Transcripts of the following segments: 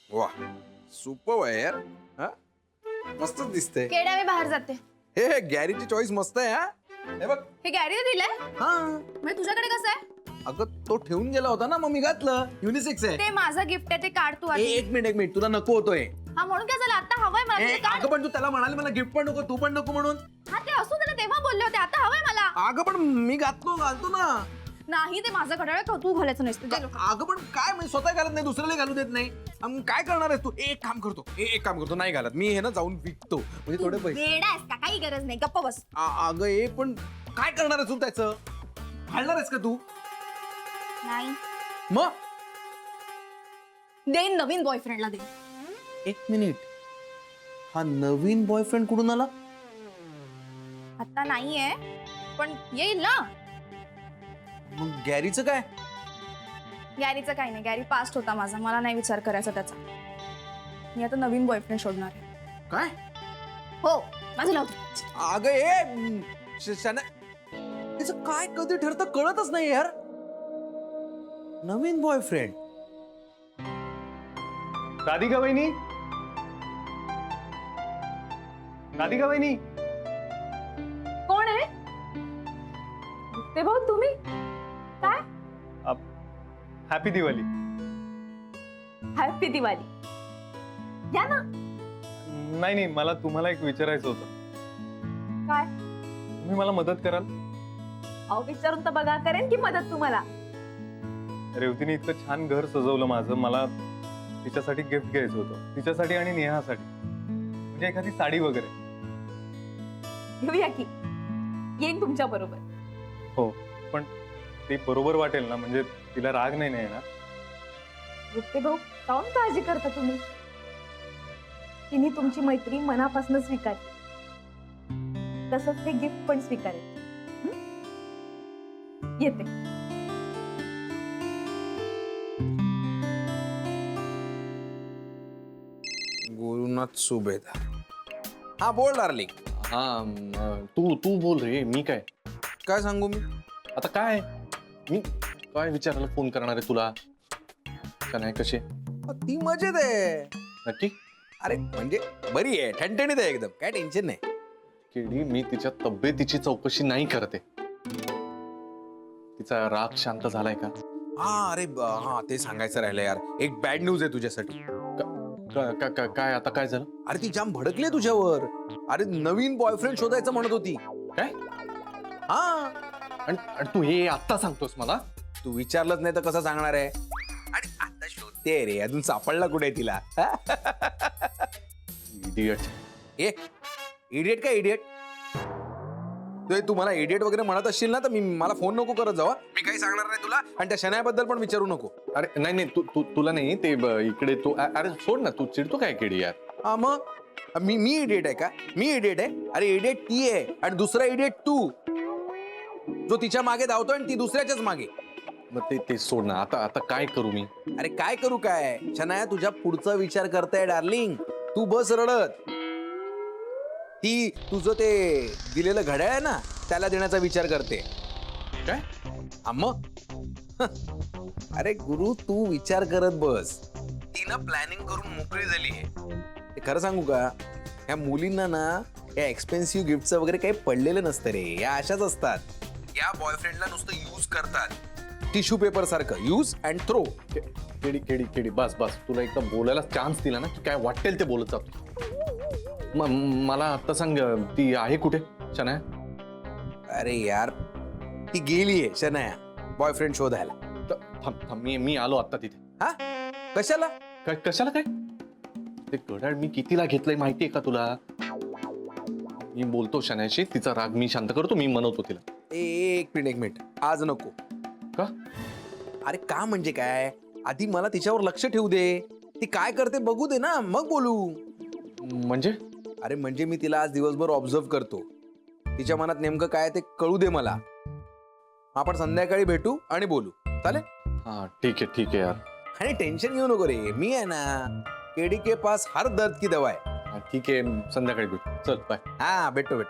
वाह सुपर आहे यार. हा मस्तच दिसतंय. केड्या मी बाहेर जाते. हे गॅरीची चॉईस मस्त आहे. हा हे बघ. हे गॅरीने दिलंय हा म्हणजे तुझ्याकडे कसं आहे? अगं तो ठेवून गेला होता ना मग मी घातलं. युनिसेक्स आहे. ते माझं गिफ्ट आहे ते काढ तू आधी. एक मिनिट तुला नको होतोय. हा म्हणून काय झालं आता हवंय मला ते काढ. अगं पण तू त्याला म्हणाली मला गिफ्ट पण नको तू पण नको म्हणून. हा ते असू दे ना तेव्हा बोलले होते आता हवंय मला. अगं पण मी घालतो ना. नाही ते माझं घड्याळ आहे, तू घालायचं नसतं. ते लोक अगं पण काय मी स्वतः घालत नाही दुसऱ्याला घालू देत नाही. मग काय करणार आहेस तू. एक काम करतो नाही घालत मी हे ना जाऊन विकतो म्हणजे थोडे पैसे. वेडा आहेस का? काही गरज नाही गप्प बस. अगं पण काय करणार आहेस तू त्याचं. घालणार आहेस का तू. नाही मग देईन नवीन बॉयफ्रेंडला दे. एक मिनिट हा नवीन बॉयफ्रेंड कुठून आला. आता नाहीये पण येईल ना. मग गॅरीचं काय. गॅरीचं काही नाही. गॅरी पास्ट होता माझा. मला नाही विचार करायचा त्याचा. मी आता नवीन बॉयफ्रेंड शोधणार आहे. काय. हो माझं लावतो. अगं तिचं काय कधी ठरतं कळतच नाही यार. नवीन बॉयफ्रेंड. राधिका वहिनी. राधिका वहिनी. कोण आहे ते भाऊ तुम्ही. काय हॅपी दिवाळी. हॅपी दिवाळी. या ना. नाही मला तुम्हाला एक विचारायचं होतं. काय. तुम्ही मला मदत कराल. अहो विचारून तर बघा करेन की मदत तुम्हाला. रेवतीने इतकं छान घर सजवलं माझं. मला तिच्यासाठी गिफ्ट घ्यायचं होतं. तिच्यासाठी आणि नेहासाठी म्हणजे एखादी साडी वगैरे. घेऊया की. येईन तुमच्या बरोबर. हो पण ते बरोबर वाटेल ना. म्हणजे तिला राग नाही ना. गुप्ते भाऊ काऊन काळजी करता तुम्ही. तिने तुमची मैत्री मनापासून स्वीकारली. तसंच ते गिफ्ट पण स्वीकारेल. येते. गुरुनाथ सुभेदार. हा बोल डार्लिंग. हा तू बोल रे. मी काय सांगू मी. आता काय मी काय विचारायला फोन करणार आहे तुला. का नाही कशी ती मजेत आहे. नक्की. अरे म्हणजे बरी आहे ठणठणीत आहे एकदम काय टेन्शन नाही. केडी मी तिच्या तब्येतीची चौकशी नाही करते. तिचा राग शांत झालाय का. हा अरे हा ते सांगायचं राहिलं यार. एक बॅड न्यूज आहे तुझ्यासाठी. काय आता काय झालं. अरे ती जाम भडकली तुझ्यावर. अरे नवीन बॉयफ्रेंड शोधायचं म्हणत होती. काय. हा आणि तू हे आत्ता सांगतोस मला. तू विचारलंच नाही तर कसं सांगणार आहे. आणि आता शोधते रे अजून सापडला कुठे तिला. इडियट. ए इडियट काय इडियट. तू मला इडियट वगैरे म्हणत असशील ना तर मला फोन नको करत जावा. मी काही सांगणार नाही तुला आणि त्या शनायाबद्दल पण विचारू नको. अरे नाही तुला नाही ते इकडे तू अरे सोड ना. तू चिडतो काय केडी यार. हा मग मी इडियट आहे का. मी इडियट आहे. अरे इडियट ती आहे आणि दुसरा इडियट तू जो तिच्या मागे धावतोय आणि ती दुसऱ्याच्याच मागे. मग ते सोड ना. आता काय करू मी. अरे काय करू काय. शनाया तुझ्या पुढचा विचार करताय डार्लिंग. तू बस रडत. ती तुझं ते दिलेलं घड्याळ आहे ना त्याला देण्याचा विचार करते. काय. मग अरे गुरु तू विचार करत बस. ती ना प्लॅनिंग करून मोकळी झाली आहे. खरं सांगू का ह्या मुलींना ना या एक्सपेन्सिव्ह गिफ्टचं वगैरे काही पडलेलं नसतं रे. या अशाच असतात. या बॉयफ्रेंडला नुसतं यूज करतात. टिश्यू पेपर सारखं यूज अँड थ्रो. केडी बस तुला एकदा बोलायला चान्स दिला ना की काय वाटेल ते बोलत जातो. मला आता सांग ती आहे कुठे शनाया. अरे यार ती गेलीये शनाया बॉयफ्रेंड शोधायला. थांब मी आलो आता तिथे. हा कशाला. कशाला काय. ते घड्याळ मी कितीला घेतलंय माहितीये का तुला. मी बोलतो शनायाशी. तिचा राग मी शांत करतो. मी मनवतो तिला. एक मिनिट आज नको. का. अरे का म्हणजे काय. आधी मला तिच्यावर लक्ष ठेवू दे. ती काय करते बघू दे ना मग बोलू. म्हणजे. अरे म्हणजे मी तिला आज दिवसभर ऑब्झर्व करतो. तिच्या मनात नेमकं काय ते कळू दे मला. आपण संध्याकाळी भेटू आणि बोलू चालेल. हा ठीक आहे यार. आणि टेन्शन घेऊ नको रे. मी आहे ना. केडी के पास हर दर्द की दवा आहे. ठीक आहे संध्याकाळी भेटू. चल बाय. हा भेटतो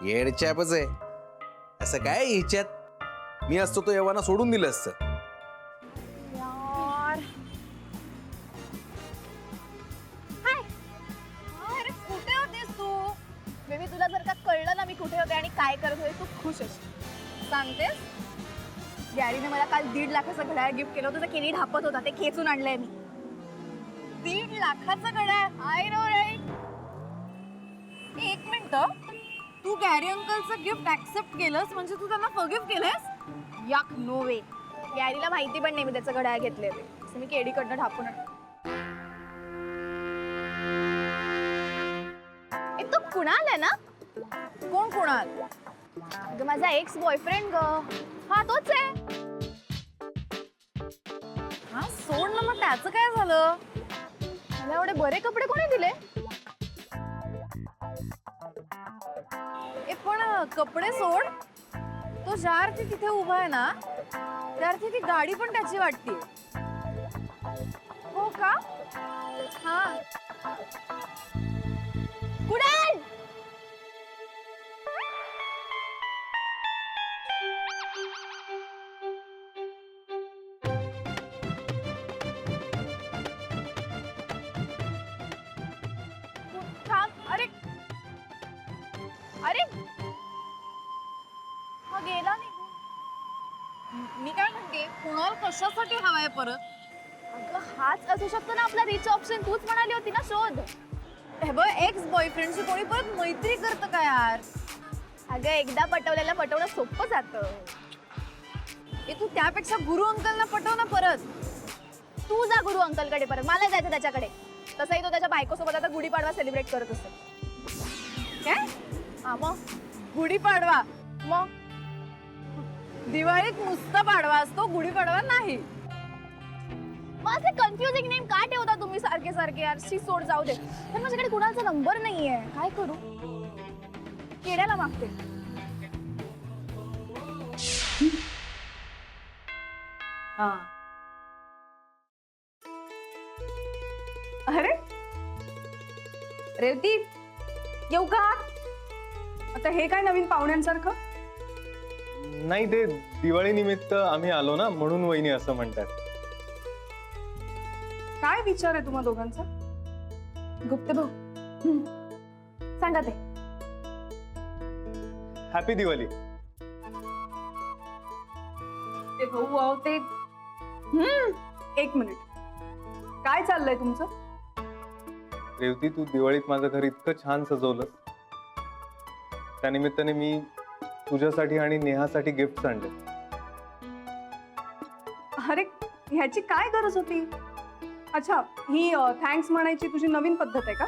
येडचॅपच आहे. असं काय हिच्यात. मी असतो तो एव्हाना सोडून दिलं असतं. यार होते आणि काय करत होते तू खुश असशील. सांगतेस गॅरीने मला काल 1.5 लाखाचं घड्याळ गिफ्ट केलं होतं. ते केली ढापत होता, ते खेचून आणलंय मी. 1.5 लाखाचं घड्याळ. I know right. एक मिनिट, तू गॅरी अंकलचं गिफ्ट ऍक्सेप्ट केलंस म्हणजे तू त्यांना फॉरगिव्ह केलंस? याक, नो वे. गॅरीला माहिती पण नाही मी त्याचं घड्याळ घेतलंय ते. असं मी केडीकडनं ढापून तो कुणाल आहे ना? कोण कुणाल? अगं माझा एक्स बॉयफ्रेंड ग. हा तोच आहे. हा सोड ना मग, त्याचं काय झालं? मला एवढे बरे कपडे कोणी दिले? पण कपडे सोड, तो ज्या अर्थी तिथे उभा आहे ना त्या अर्थी ती गाडी पण त्याची वाटते. हो का? हा. कुणाल, थांब. अरे अरे हा गेला नाही. मी काय म्हणते, कुणाल कशासाठी हवाय परत? अगं हाच असू शकतो ना आपला रिच ऑप्शन. तूच म्हणाली होती ना शोध. हे बघ, एक्स बॉयफ्रेंडशी कोणी परत मैत्री करतं का यार? अगं एकदा पटवलेलं पटवणं सोपं जातं. तू त्यापेक्षा गुरु अंकलना पटव ना परत. तू जा गुरु अंकलकडे परत, मला जायचं त्याच्याकडे. तसंही तो त्याच्या बायकोसोबत आता गुढीपाडवा सेलिब्रेट करत असेल. काय? हा मग गुढीपाडवा, मग दिवाळीत नुसता पाडवा असतो, गुढीपाडवा नाही. माझे कन्फ्युजिंग नेम का ठेवता तुम्ही सारखे सारखे यार? शी सोड, जाऊ दे. पण माझ्याकडे कुणाचा नंबर नाहीये, काय करू? केड्याला मागते. अरे रेवती, येऊ का? आता हे काय नवीन पाहुण्यांसारखं? नाही, ते दिवाळी निमित्त आम्ही आलो ना, म्हणून वहिनी असं म्हणतात. काय विचार आहे तुम्हा दोघांचा? गुप्ते भाऊ, सांगा ते. हॅपी दिवाळी. ते भाऊ आहो ते. एक मिनिट, काय चाललंय तुमचं? रेवती, तू दिवाळीत माझं घर इतकं छान सजवलंस. त्यानिमित्ताने मी तुझ्यासाठी आणि नेहासाठी गिफ्ट आणले. अरे ह्याची काय गरज होती? अच्छा, ही थँक्स म्हणायची तुझी नवीन पद्धत आहे का?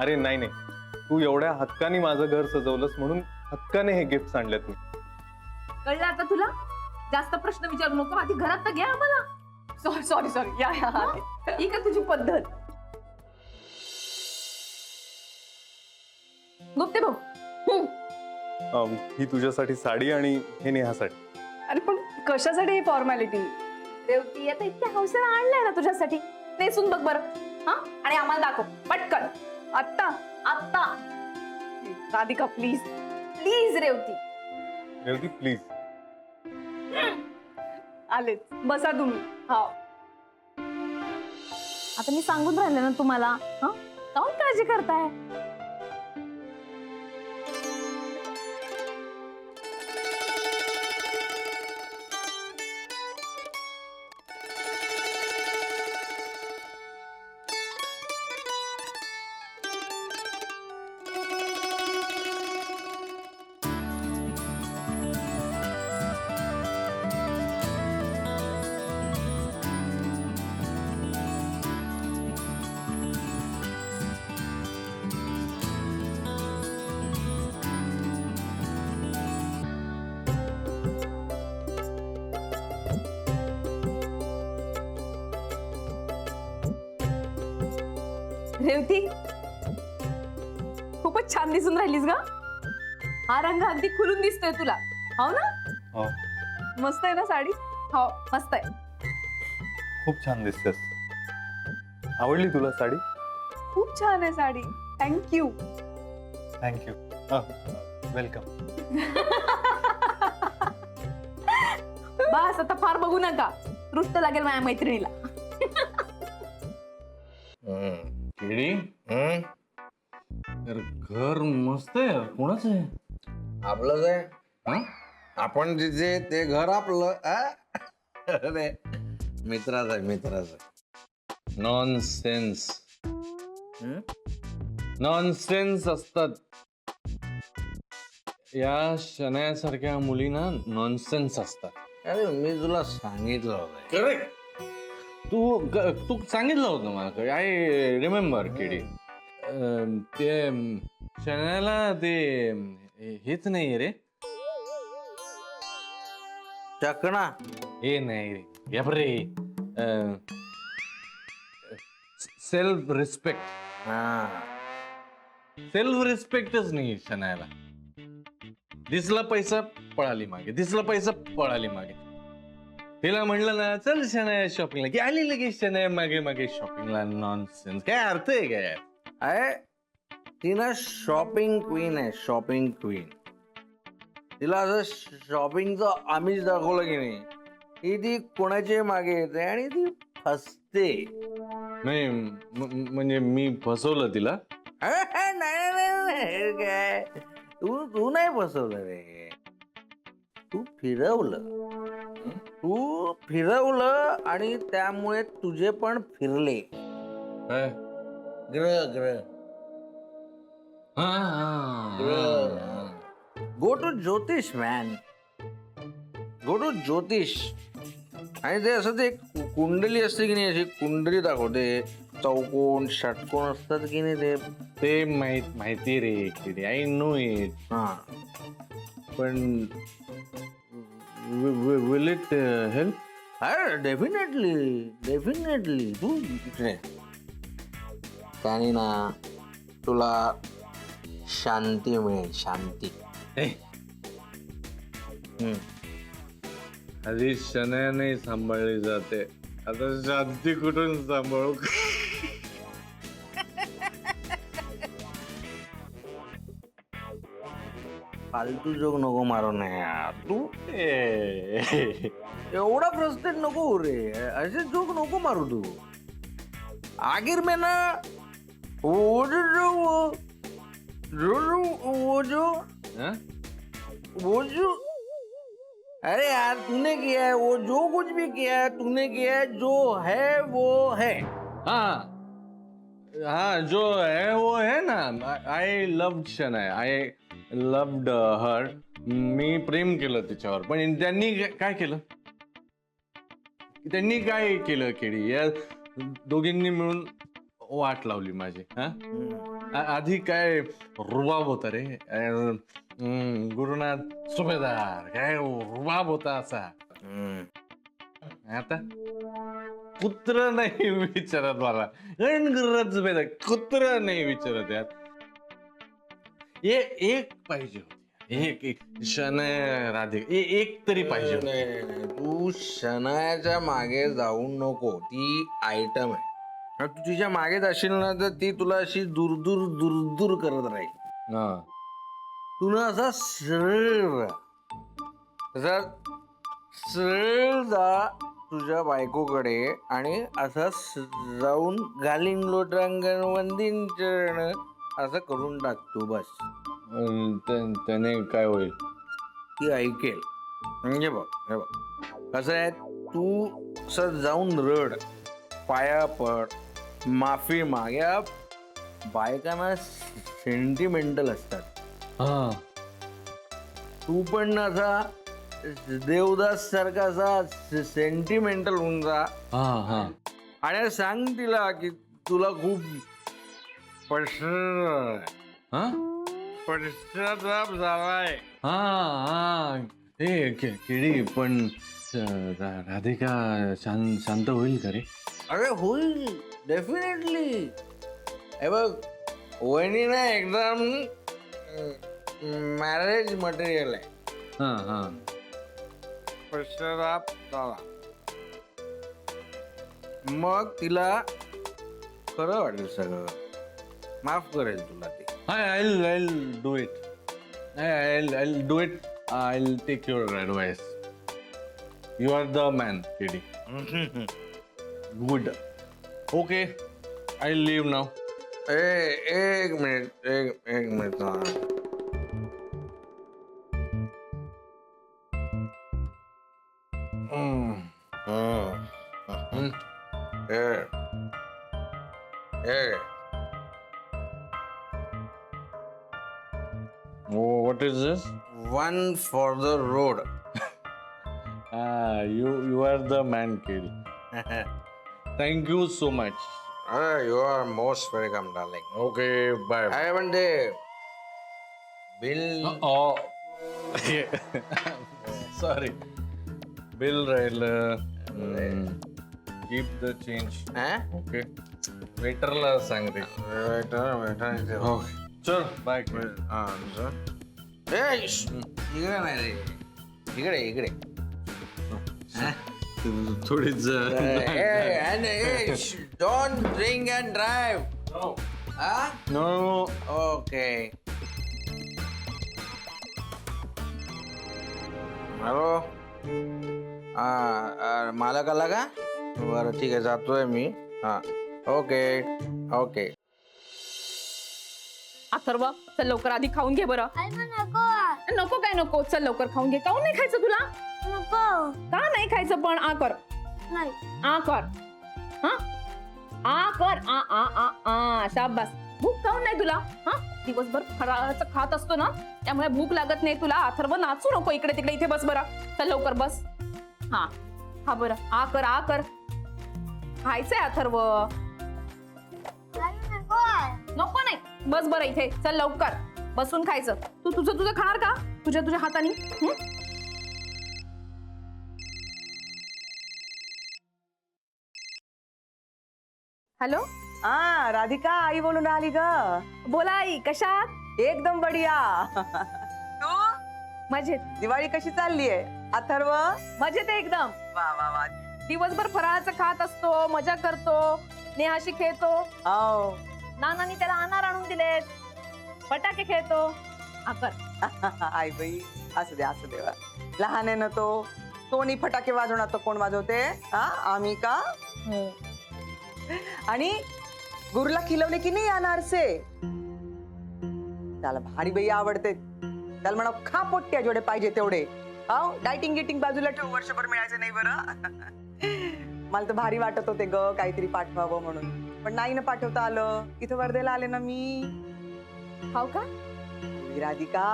अरे नाही नाही, तू एवढ्या हक्काने माझं घर सजवलंस म्हणून हक्काने हे गिफ्ट आणलेत मी. कळलं आता तुला? जास्त प्रश्न विचारू नको. आधी घरात तर घ्या आम्हाला. सॉरी सॉरी, या ही का तुझी पद्धत? गुप्ते भाऊ, ही तुझ्यासाठी साडी आणि हे नेहासाठी. अरे पण कशासाठी ही फॉर्मॅलिटी? रेवती आता इतक्या हौसेला आणलंय ना तुझ्यासाठी, नेसून बघ बरं. हा, आणि आम्हाला दाखव पटकन. आत्ता आत्ता Radhika please. Please Revati. Revati please. आलेच, बसा तुम्ही. हो, आता मी सांगून राहिले ना तुम्हाला. हा, काहून काळजी करताय? रेवती, खूपच छान दिसून राहिलीस ग. हा रंग अगदी खुलून दिसतोय तुला, हो ना? हो, मस्त आहे ना साडी? हो, मस्त आहे. खूप छान दिसतेस. आवडली तुला साडी? खूप छान आहे साडी. थँक्यू. थँक्यू. वेलकम. बस आता फार बघू नका, दृष्ट लागेल माझ्या मैत्रिणीला. किडी यार घर मस्त आहे यार, कोणाचं आहे? आपलंच आहे. हा? आपण जिथे ते घर आपलं आ? अरे मित्राचं आहे मित्राचं. नॉनसेन्स. नॉनसेन्स असतात. या शनायासारख्या मुलींना नॉनसेन्स असतात. अरे मी तुला सांगितलं होतं. करेक्ट. तू सांगितलं होतं मला, आय रिमेंबर किडी. ते शनायाला ते हेच नाही रे. चकणा. हे नाही रे, गप रे. Self respect. हा. सेल्फ रिस्पेक्टच नाही शनायाला. दिसला पैसा पळाली मागे, दिसला पैसा पळाली मागे. तिला म्हणलं ना चल शनाया शॉपिंगला, की आली लगेच शनाया मागे मागे शॉपिंगला. नॉनसेन्स. काय अर्थ आहे काय? अरे ती ना शॉपिंग क्वीन आहे, शॉपिंग क्वीन. तिला असं शॉपिंगचं आमिष दाखवलं की नाही की ती कोणाच्या मागे येते आणि ती फसते. नाही म्हणजे मी फसवलं तिला. नाही नाही, नाही, काय तू नाही फसवलं रे. तू फिरवलं आणि त्यामुळे तुझे पण फिरले काय? ग्रह ग्रह. गो टू ज्योतिष मॅन, गो टू ज्योतिष. आणि ते असं ते कुंडली असते की नाही, अशी कुंडली दाखवते. चौकोन षटकोन असतात की नाही ते माहिती रे किडी, आय नो इट. हा. पण विल इट हेल्प? अरे डेफिनेटली तू इकडे. त्याने ना तुला शांती मिळेल, शांती. आधी शनाया नाही सांभाळली जाते, आता शांती कुठून सांभाळू? फालतू जोक नको मारू नये यार. तू एवढा फ्रस्ट्रेट नको हो रे. असे जोक नको मारू तू. आखिर में ना वो हा? जो अरे यार तूने किया है वो, जो कुछ भी किया है तूने किया है, जो है वो है. हाँ हाँ, जो है वो है ना. I loved Shanaya, I loved her. मी प्रेम केलं तिच्यावर. पण त्यांनी काय केलं? त्यांनी काय केलं केडी? या दोघींनी मिळून वाट लावली माझी. हा, आधी काय रुबाब होता रे. गुरुनाथ सुभेदार काय रुबाब होता असा. आता कुत्र नाही विचारत मला. गुरुनाथ सुभेदार कुत्र नाही विचारत यार. एक पाहिजे होती. एक शनाया राधिका एक तरी पाहिजे होती. नाही, तू शनायाच्या मागे जाऊ नको. ती आयटम आहे. तू तिच्या मागे जाशील ना तर ती तुला अशी दूर करत राहील. हा. तू ना असा सरळ जा तुझ्या बायकोकडे आणि असा जाऊन घालीन लोटांगण वंदीन चरण असं करून टाकतो बस. त्याने काय होईल? ती ऐकेल. म्हणजे बघ हे बघ कसं आहे, तू असं जाऊन रड, पाया पड, माफी माग. या बायकांना सेंटिमेंटल असतात. हा. तू पण असा देवदास सारखा असा सेंटिमेंटल होऊन जा हा हा. आणि सांग तिला की तुला खूप पश्चाताप झालाय. हा हा. हे किडी पण राधिका शांत होईल का रे? अरे होईल डेफिनेटली. हे बघ वहिनी ना एकदम मॅरेज मटेरियल आहे. हा हा. पश्चाताप झाला मग तिला खरं वाटेल, सगळं माफ करेल तुला ती. I'll do it. I'll do it. I'll take your advice. You are the man, Kiddy. Good. Okay. I'll leave now. एक मिनिट एक minute What is this? One for the road. You are the man, kid. Thank you so much. You are most welcome darling. Okay, bye. काय म्हणते बिल? Oh, sorry. Bill राहिलं. Keep the change. Okay. Waiterला सांग रे. हो. चल, bye. इकडे नाही रे, इकडे इकडे. थोडीच don't drink and drive. No. Okay. Hello. मालक आला का? बरं ठीक आहे, जातोय मी. हा ओके ओके. अथर्व चल लवकर आधी खाऊन घे बरं. नको काय नको, चल लवकर खाऊन घे. काऊन नाही खायचं तुला? का नाही खायचं पण? आ कर, आ कर, हा आ कर, आ आ आ आ. शाबास. भूक काऊन नाही तुला? हा दिवसभर फराळाचं खात असतो ना, त्यामुळे भूक लागत नाही तुला. अथर्व नाचू नको इकडे तिकडे, इथे बस बरं. चल लवकर बस. हा हा बरं, आ कर, आ कर. खायचंय अथर्व. नको नाही, बस बरं इथे. चल लवकर बसून खायचं. तू तुझं खाणार का? तुझ्या हाताने. हॅलो. हा राधिका, आई बोलून राहिली ग. बोला आई, कशा? एकदम बढिया. तू मजेत. दिवाळी कशी चाललीये? अथर्व मजेत आहे एकदम. वा वा वा. दिवसभर फराळाचं खात असतो, मजा करतो, नेहाशी खेळतो. आओ. नानांनी त्याला अनार आणून दिलेत, फटाके खेळतो. आकर. आई बाई, असू दे असू दे. लहान आहे ना तो. तोनी फटाके वाजवणार तर कोण वाजवते? हा आम्ही का? आणि गुरुला खिलवले की नाही अनारसे? त्याला भारी बाई आवडते. त्याला म्हणा खा पोट्ट्या जेवढे पाहिजे तेवढे. हो डायटिंग गिटिंग बाजूला ठेव, वर्षभर मिळायचं नाही बरं. मला तर भारी वाटत होते ग काहीतरी पाठवावं म्हणून, पण नाही ना पाठवता आलं. इथं वर्धेला आले ना मी. हो का? राधिका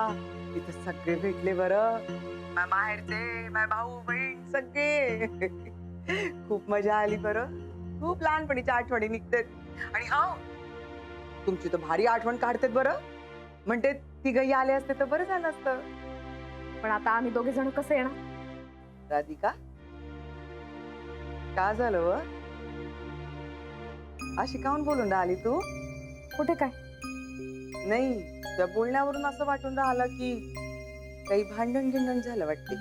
इथं सगळे भेटले बरं. माझ्या माहेरचे, माझे भाऊ बहीण सगळे. खूप मजा आली बरं. खूप लहानपणीच्या आठवणी निघतात. आणि हो तुमची तर भारी आठवण काढतात बरं. म्हणते तिघही आले असते तर बरं झालं असतं. पण आता आम्ही दोघे जण कसं येणार? राधिका का झालं व? अशी काहून बोलून राहिली तू? कुठे काय? नाही, त्या बोलण्यावरून असं वाटून राहिलं की काही भांडण गिंडण झालं वाटते.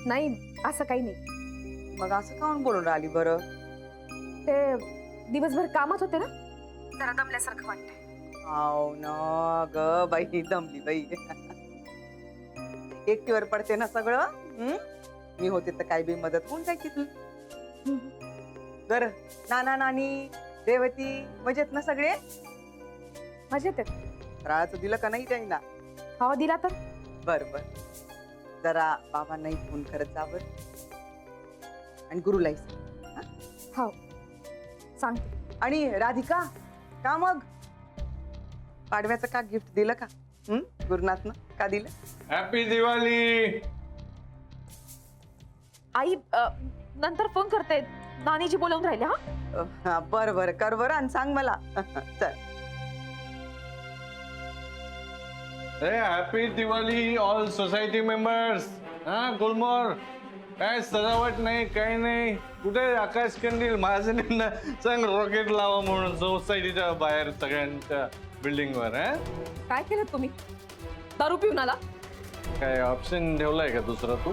नाही असं काही नाही. मग असं काहून बोलून राहिली बरं? ते दिवसभर कामात होते ना, जरा दमल्यासारखं वाटतंय. हाव ना ग बाई, दमली बाई. एकटीवर पडते ना सगळं. मी होते तर काय बी मदत होऊन जायची तू. बर नाना नानी रेवती मजेत ना सगळे? मजेत आहेत. राळाचं दिलं का नाही द्यायला? हवा दिला तर. बर बर, जरा बाबांनाही फोन करत जा बर. आणि गुरुलाही सांग. हो सांगते. आणि राधिका का मग पाडव्याचं का गिफ्ट दिलं का? गुरुनाथनं का दिलं? हॅपी दिवाळी. आई नंतर फोन करते, नानीजी बोलवून राहिले. हा बर बर, कर बर आणि सांग मला. चल. Happy Diwali all society members. हा गुलमोर, काय सजावट नाही काही नाही. कुठे आकाश कंदील? महाजनींना सांग रॉकेट लावा म्हणून सोसायटीच्या बाहेर सगळ्यांच्या बिल्डिंग वर. काय केलं तुम्ही? दारू पिऊन आला? काय ऑप्शन ठेवलाय का दुसरा तू?